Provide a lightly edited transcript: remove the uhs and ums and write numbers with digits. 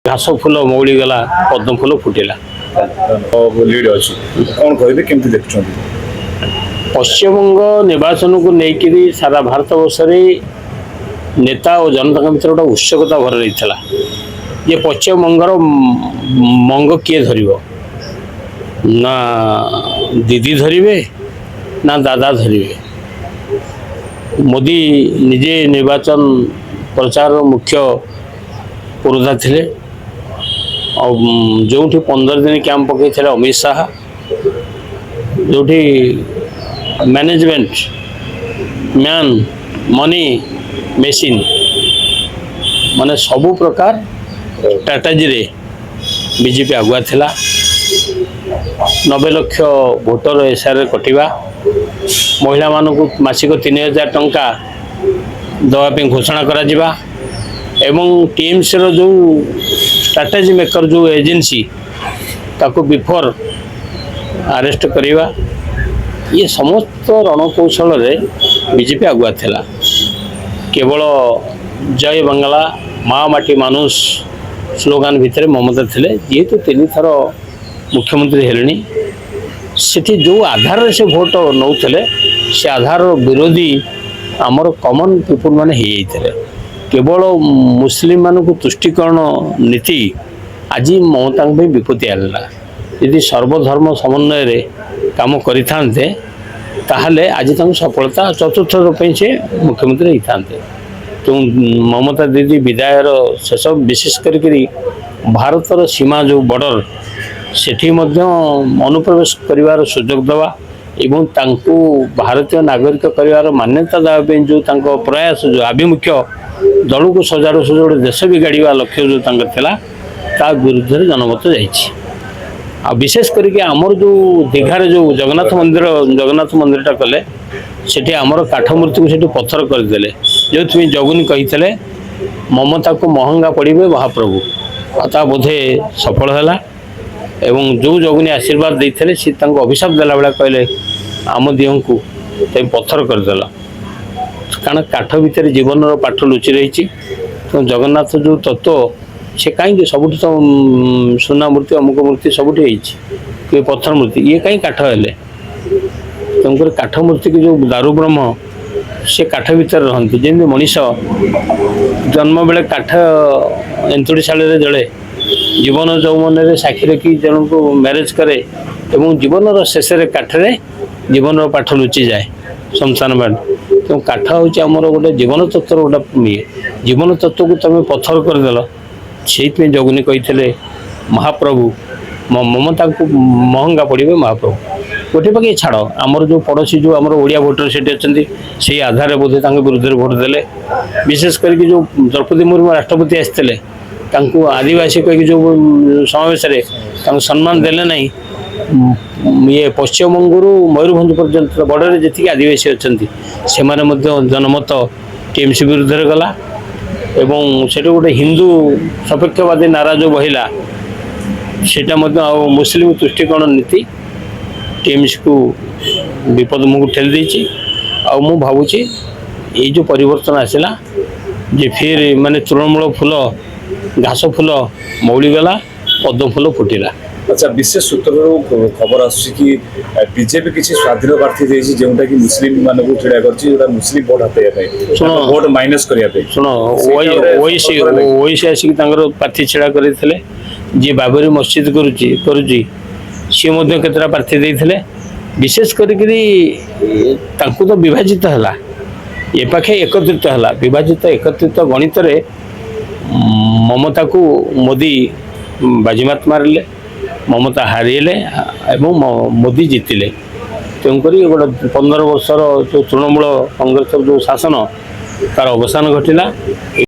घास फूल मौली गला पद्म फूल फुटिला लीड अच्छी कौन कहे केमती देखुं पश्चिमबंग निर्वाचन को लेकर सारा भारत वर्ष नेता और जनता भितर गोटे उत्सुकता भर रही ये पश्चिमबंगर मंग किए धर ना दीदी धरवे ना दादा धरवे मोदी निजे निर्वाचन प्रचार मुख्य पुरोधा थे जो 15 दिन कैंप पकई अमित शाह जो मैनेजमेंट मैन मनी मेसीन माने सबु प्रकार स्ट्राटेजी रे बीजेपी आगुआ थिला 90 लाख भोटर एसआर कटिवा महिला मानक मासिक 3000 टंका दवाई घोषणा करा जिबा एवं टीम्स रो जो स्ट्राटेजी मेकर जो एजेंसी ताको बिफोर अरेस्ट करिवा ये समस्त रणकौशल रे बीजेपी आगुआ थिला केवल जय बंगला माँ माटी मानुष स्लोगान भितर ममता थिले जेहेतु 3 थर मुख्यमंत्री हेलेनी सेठी जो आधार से भोट नौले से आधार विरोधी आमर कॉमन पीपुल माने हे जाइथिले केवल मुस्लिम मानक तुष्टिकरण नीति आज ममता भी विपत्ति आला यदि सर्वधर्म समन्वय रे काम करिथांते ताहले आज तक सफलता चतुर्थ रूपे से मुख्यमंत्री होते तो ममता दीदी विदायर शेष विशेष करी भारतर सीमा जो बॉर्डर सेठी मध्य अनुप्रवेश करिवार सुजोग दवा एवं तांको भारतीय नागरिक करिवार मान्यता देवा जो तांको प्रयास जो आभिमुख्य दल को सजाड़ सजाड़ देश बिगाड़ा लक्ष्य जो थिला ता विरुद्ध जनमत जाइछि आ विशेष करके आमर जो दीघार जो जगन्नाथ मंदिरटा कले सेठी आमर काठ मूर्ति को सेठी पत्थर करदेले जो तुम्हें जगुनी कही ममता को महंगा पड़े महाप्रभु आ बोधे सफल है एवं जो जगुनी आशीर्वाद देते सी अभिशाप देला बेला कहले आम दिह को पत्थर करदेल कारण काठ भितर जीवन पाठ लुचि रही तो जगन्नाथ जो तत्व से कहीं सब तो सुना मूर्ति अमुक मूर्ति सब पत्थर मूर्ति ये कहीं काठ हेले तेणुकर काठ मूर्ति की जो दारू ब्रह्म से काठ भितर रहती जमी मनीष जन्म बेले काठ एंतुड़ी शाल जड़े जीवन यौवन साक्षी रखी जन को मैरेज करे एवं जीवन शेष काठरे जीवन पाठ लुचि जाए शमशान बाण तो काठ हूँ आमर गोटे जीवन तत्व गोटे ये जीवन तत्व को तुम पत्थर करदेल से जगुनी कही महाप्रभु ममता को महंगा पड़े महाप्रभु गोटे पाखे छाड़ आमर जो पड़ोसी जो आम ओडिया भोटर से अच्छा आधार बोधे विरुद्ध भोट देले विशेष करके जो द्रौपदी मुर्मू राष्ट्रपति आसते आदिवासी कहीं जो समावेश सम्मान देले नहीं ये पश्चिमबंगरू मयूरभंज पर्यंत बॉर्डर जी आदिवासी अच्छा से जनमत टीएमसी विरुद्ध गला एवं से गोटे हिंदू सपेक्षवादी नारा जो बहिला सेटा मुस्लिम तुष्टिकरण नीति टीएमसी को विपद मुझे ठेली देछि आ मु भावुची ये जो परिवर्तन आसला जे फिर माने तृणमूल फूल घास फूल मौली गला पद्म फूल फुटिला। अच्छा विशेष सूत्र खबर आसुची बीजेपी किसी स्वाधीन प्रार्थी देछि जोटा कि मुस्लिम मानक छिड़ा करछि जोटा मुस्लिम वोट हाते पे सुनो वोट माइनस करिया पे सुनो ओइसे आसी तांगर प्रार्थी छिड़ा करथिले जे बाबरी मस्जिद करूची सी मध्य केतरा प्रार्थी देथिले विशेष करी तांको तो विभाजित हला ए पाखे एकत्रित हला विभाजित एकत्रित गणित रे ममता को मोदी बाजीमात मारिले ममता हारिले एवं मोदी जीतिले तेणुक गोटे 15 वर्षर जो तृणमूल कांग्रेस जो शासन तार अवसान घटिला।